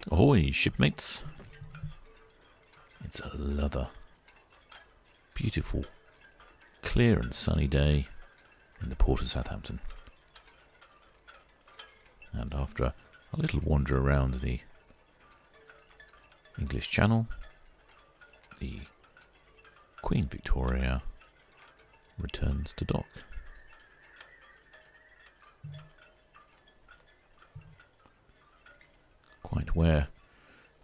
Ahoy, shipmates. It's another beautiful, clear and sunny day in the Port of Southampton. And after a little wander around the English Channel, the Queen Victoria returns to dock. Quite where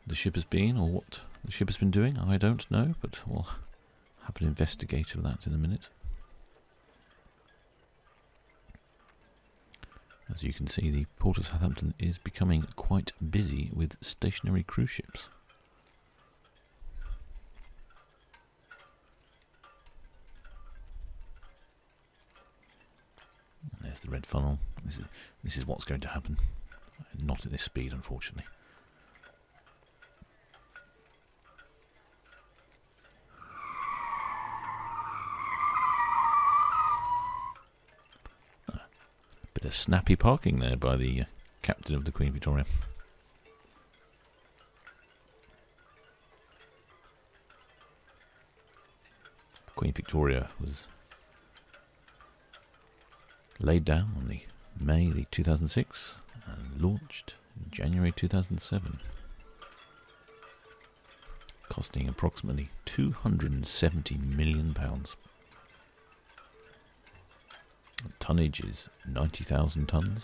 the ship has been or what the ship has been doing, I don't know, but we'll have an investigator of that in a minute. As you can see, the Port of Southampton is becoming quite busy with stationary cruise ships. And there's the red funnel. This is what's going to happen. Not at this speed, unfortunately. Bit of snappy parking there by the captain of the Queen Victoria. Queen Victoria was laid down on the May 2006 and launched in January 2007, costing approximately £270 million. The tonnage is 90,000 tonnes,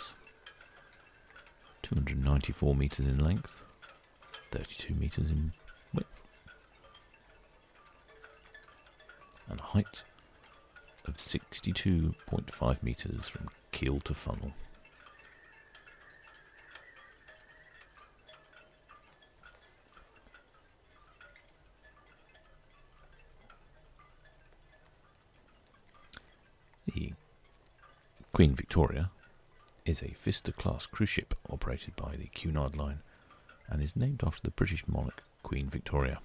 294 metres in length, 32 metres in width, and a height of 62.5 metres from keel to funnel. The Queen Victoria is a Vista-class cruise ship operated by the Cunard Line and is named after the British monarch Queen Victoria.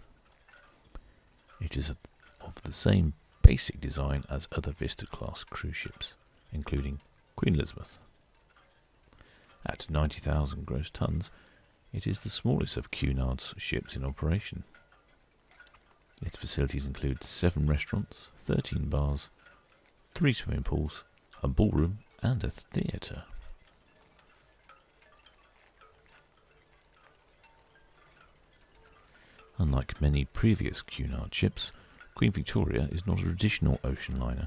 It is of the same basic design as other Vista-class cruise ships, including Queen Elizabeth. At 90,000 gross tonnes, it is the smallest of Cunard's ships in operation. Its facilities include 7 restaurants, 13 bars, 3 swimming pools, a ballroom and a theatre. Unlike many previous Cunard ships, Queen Victoria is not a traditional ocean liner,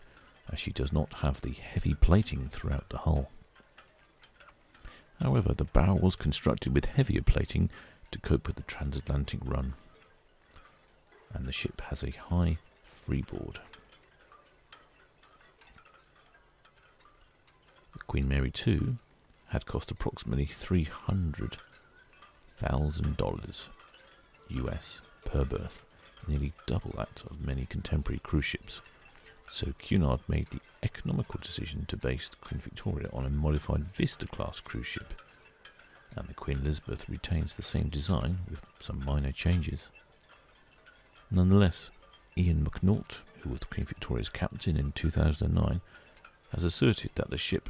as she does not have the heavy plating throughout the hull. However, the bow was constructed with heavier plating to cope with the transatlantic run, and the ship has a high freeboard. Queen Mary II had cost approximately $300,000 US per berth, nearly double that of many contemporary cruise ships. So Cunard made the economical decision to base the Queen Victoria on a modified Vista-class cruise ship, and the Queen Elizabeth retains the same design with some minor changes. Nonetheless, Ian McNaught, who was the Queen Victoria's captain in 2009, has asserted that the ship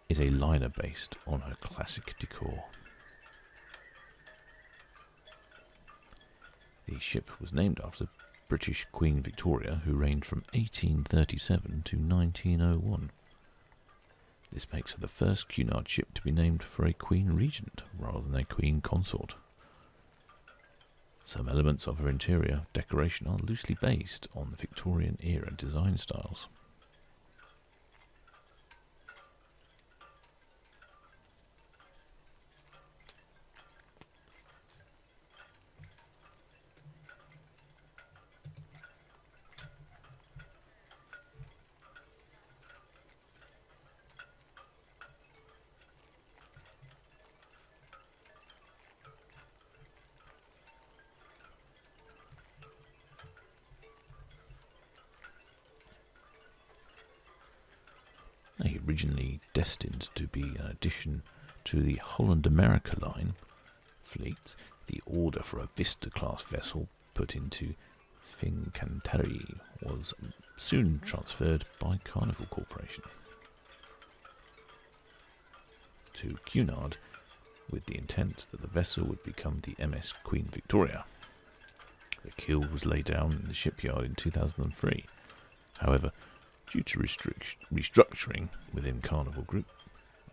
is a liner based on her classic decor. The ship was named after British Queen Victoria, who reigned from 1837 to 1901. This makes her the first Cunard ship to be named for a Queen Regent rather than a Queen Consort. Some elements of her interior decoration are loosely based on the Victorian era design styles. Originally destined to be an addition to the Holland America Line fleet, the order for a Vista-class vessel put into Fincantieri was soon transferred by Carnival Corporation. To Cunard, with the intent that the vessel would become the MS Queen Victoria. The keel was laid down in the shipyard in 2003. However, due to restructuring within Carnival Group,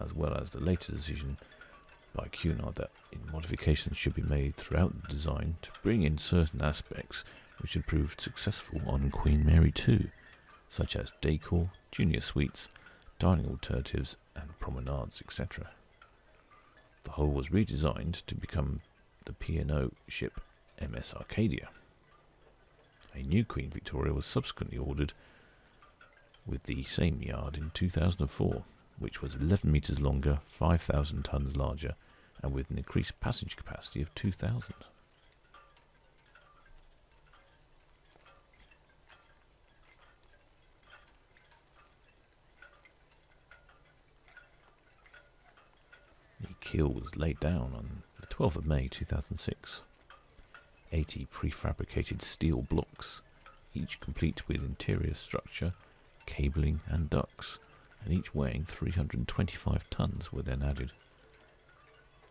as well as the later decision by Cunard that modifications should be made throughout the design to bring in certain aspects which had proved successful on Queen Mary II, such as decor, junior suites, dining alternatives and promenades, etc. The hull was redesigned to become the P&O ship MS Arcadia. A new Queen Victoria was subsequently ordered with the same yard in 2004, which was 11 metres longer, 5,000 tonnes larger, and with an increased passenger capacity of 2,000. The keel was laid down on the 12th of May 2006. 80 prefabricated steel blocks, each complete with interior structure, cabling and ducts, and each weighing 325 tonnes, were then added.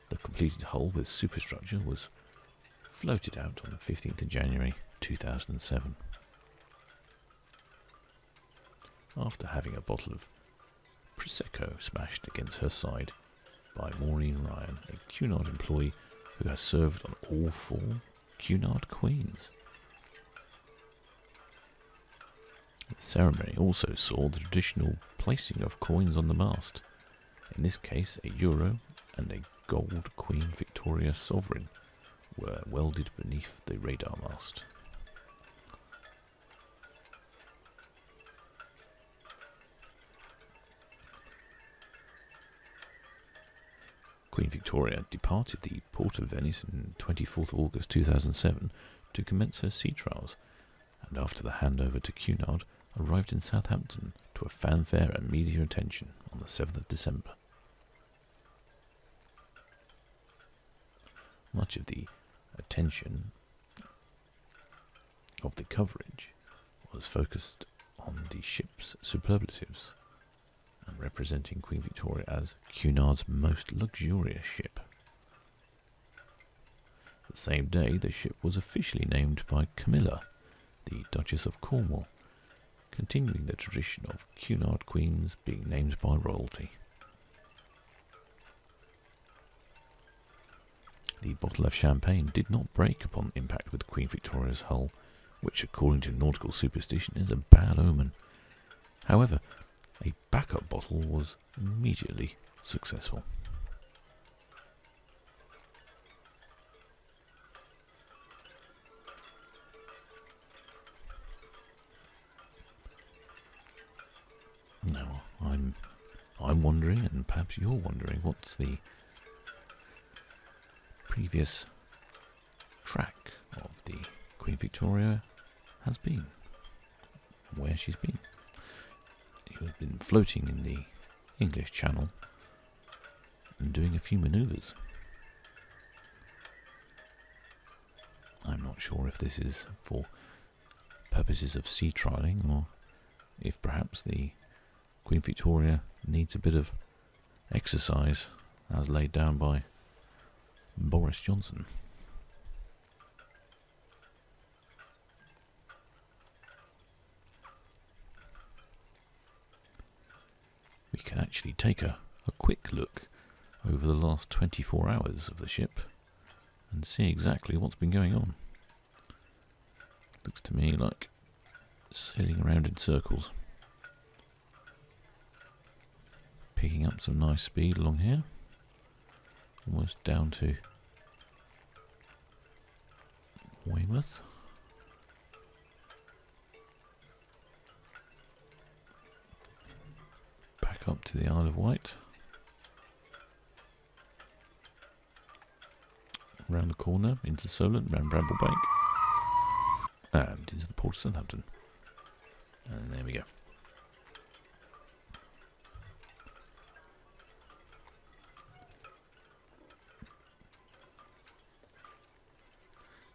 The completed hull with superstructure was floated out on the 15th of January 2007. After having a bottle of Prosecco smashed against her side by Maureen Ryan, a Cunard employee who has served on all 4 Cunard Queens. The ceremony also saw the traditional placing of coins on the mast, in this case a euro and a gold Queen Victoria sovereign were welded beneath the radar mast. Queen Victoria departed the Port of Venice on 24th of August 2007 to commence her sea trials, and after the handover to Cunard, arrived in Southampton to a fanfare and media attention on the 7th of December. Much of the attention of the coverage was focused on the ship's superlatives and representing Queen Victoria as Cunard's most luxurious ship. The same day, the ship was officially named by Camilla, the Duchess of Cornwall, continuing the tradition of Cunard Queens being named by royalty. The bottle of champagne did not break upon impact with Queen Victoria's hull, which according to nautical superstition is a bad omen. However, a backup bottle was immediately successful. Now, I'm wondering, and perhaps you're wondering, what's the previous track of the Queen Victoria has been, and where she's been. You have been floating in the English Channel and doing a few manoeuvres. I'm not sure if this is for purposes of sea trialling or if perhaps the Queen Victoria needs a bit of exercise as laid down by Boris Johnson. We can actually take a quick look over the last 24 hours of the ship and see exactly what's been going on. Looks to me like sailing around in circles. Picking up some nice speed along here. Almost down to Weymouth. Back up to the Isle of Wight. Round the corner into Solent, round Bramblebank. And into the Port of Southampton. And there we go.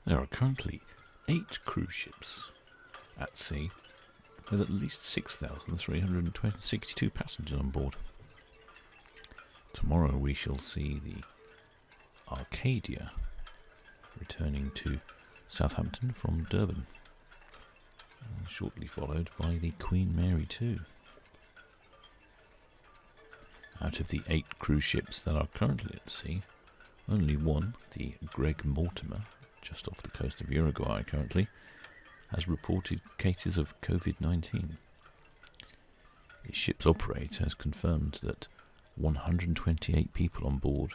There are currently 8 cruise ships at sea with at least 6,362 passengers on board. Tomorrow we shall see the Arcadia, returning to Southampton from Durban, shortly followed by the Queen Mary 2. Out of the 8 cruise ships that are currently at sea, only one, the Greg Mortimer, just off the coast of Uruguay currently, has reported cases of COVID-19. The ship's operator has confirmed that 128 people on board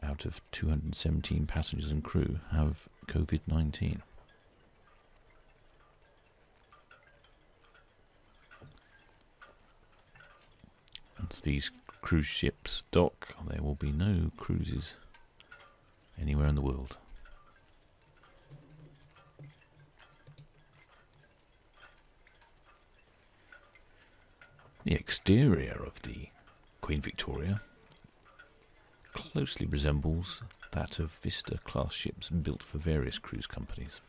out of 217 passengers and crew have COVID-19. Once these cruise ships dock, there will be no cruises anywhere in the world. The exterior of the Queen Victoria closely resembles that of Vista-class ships built for various cruise companies.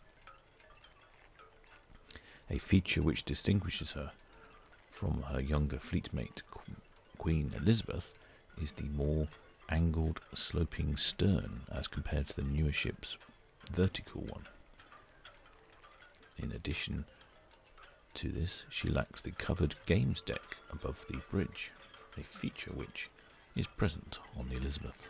A feature which distinguishes her from her younger fleetmate Queen Elizabeth is the more angled, sloping stern as compared to the newer ship's vertical one. In addition to this, she lacks the covered games deck above the bridge, a feature which is present on the Elizabeth.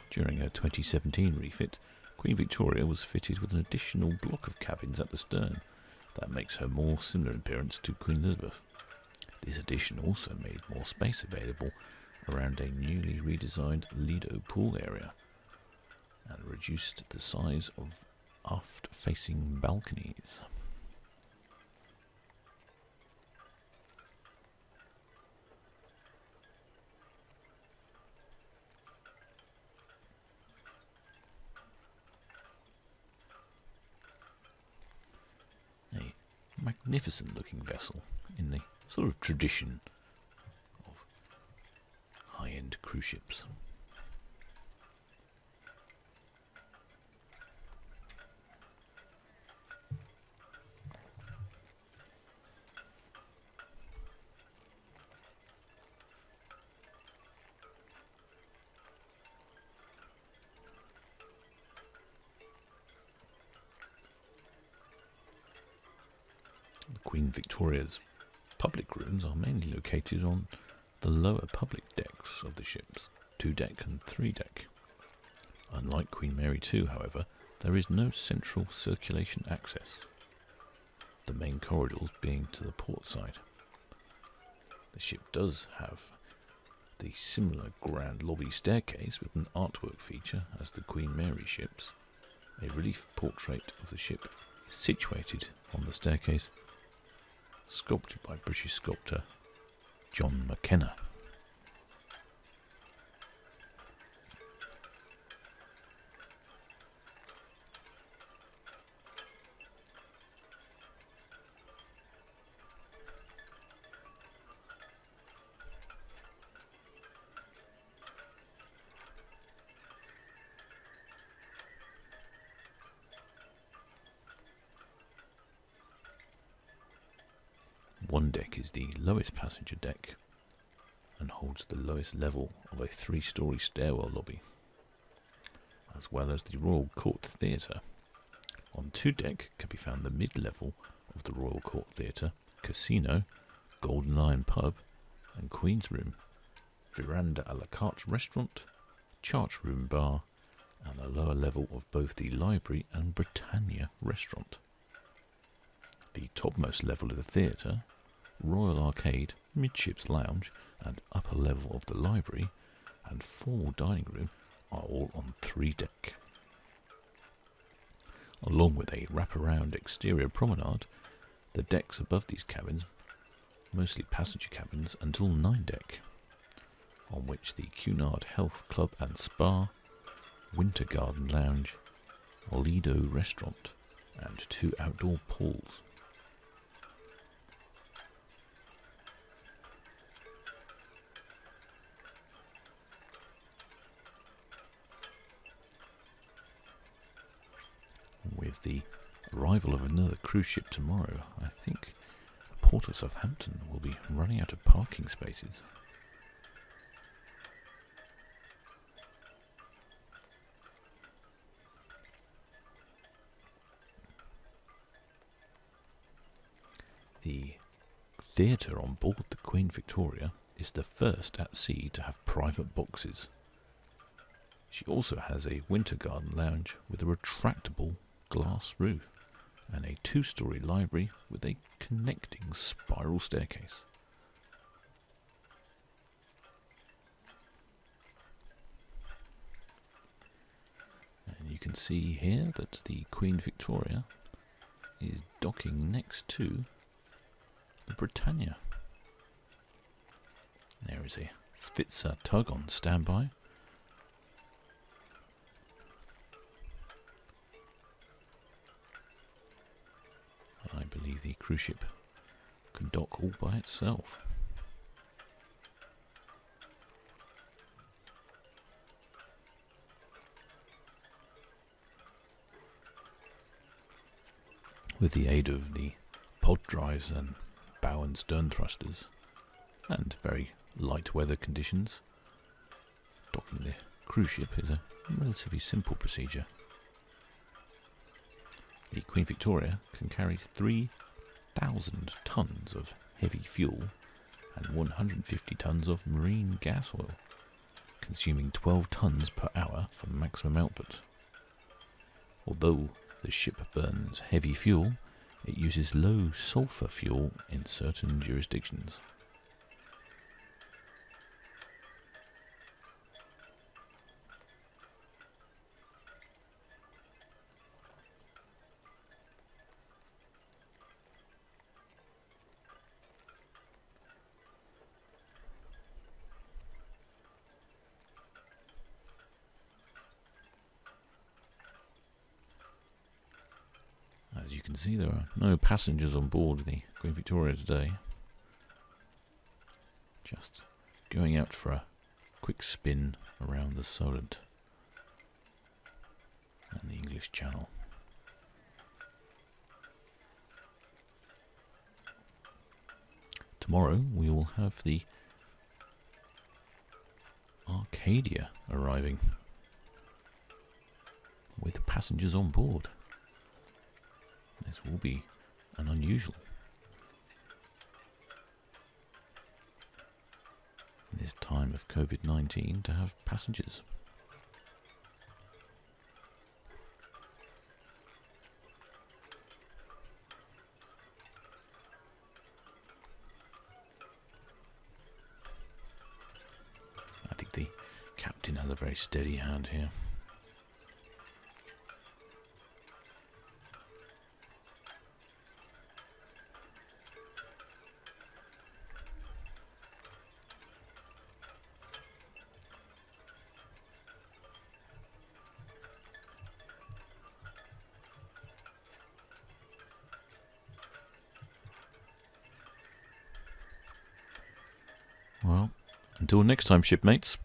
During her 2017 refit, Queen Victoria was fitted with an additional block of cabins at the stern that makes her more similar in appearance to Queen Elizabeth. This addition also made more space available around a newly redesigned Lido pool area and reduced the size of aft-facing balconies. A magnificent-looking vessel in the sort of tradition of high-end cruise ships. Queen Victoria's public rooms are mainly located on the lower public decks of the ships, 2-deck and 3-deck. Unlike Queen Mary 2, however, there is no central circulation access, the main corridors being to the port side. The ship does have the similar grand lobby staircase with an artwork feature as the Queen Mary ships. A relief portrait of the ship is situated on the staircase, sculpted by British sculptor John McKenna. One deck is the lowest passenger deck and holds the lowest level of a 3-story stairwell lobby, as well as the Royal Court Theatre. On 2-deck can be found the mid-level of the Royal Court Theatre, Casino, Golden Lion Pub and Queen's Room, Veranda a la carte restaurant, Chart Room Bar and the lower level of both the Library and Britannia restaurant. The topmost level of the theatre, Royal Arcade, Midships Lounge and upper level of the library and formal dining room are all on 3-deck. Along with a wraparound exterior promenade, the decks above these cabins, mostly passenger cabins, until 9-deck, on which the Cunard Health Club and Spa, Winter Garden Lounge, Lido Restaurant and 2 outdoor pools. With the arrival of another cruise ship tomorrow, I think Port of Southampton will be running out of parking spaces. The theatre on board the Queen Victoria is the first at sea to have private boxes. She also has a winter garden lounge with a retractable glass roof and a 2-story library with a connecting spiral staircase. And you can see here that the Queen Victoria is docking next to the Britannia. There is a Svitzer tug on standby. I believe the cruise ship can dock all by itself. With the aid of the pod drives and bow and stern thrusters, and very light weather conditions, docking the cruise ship is a relatively simple procedure. The Queen Victoria can carry 3,000 tons of heavy fuel and 150 tons of marine gas oil, consuming 12 tons per hour for maximum output. Although the ship burns heavy fuel, it uses low sulfur fuel in certain jurisdictions. As you can see, there are no passengers on board the Queen Victoria today. Just going out for a quick spin around the Solent and the English Channel. Tomorrow we will have the Arcadia arriving with passengers on board. This will be an unusual in this time of COVID-19 to have passengers. I think the captain has a very steady hand here. Well, until next time, shipmates.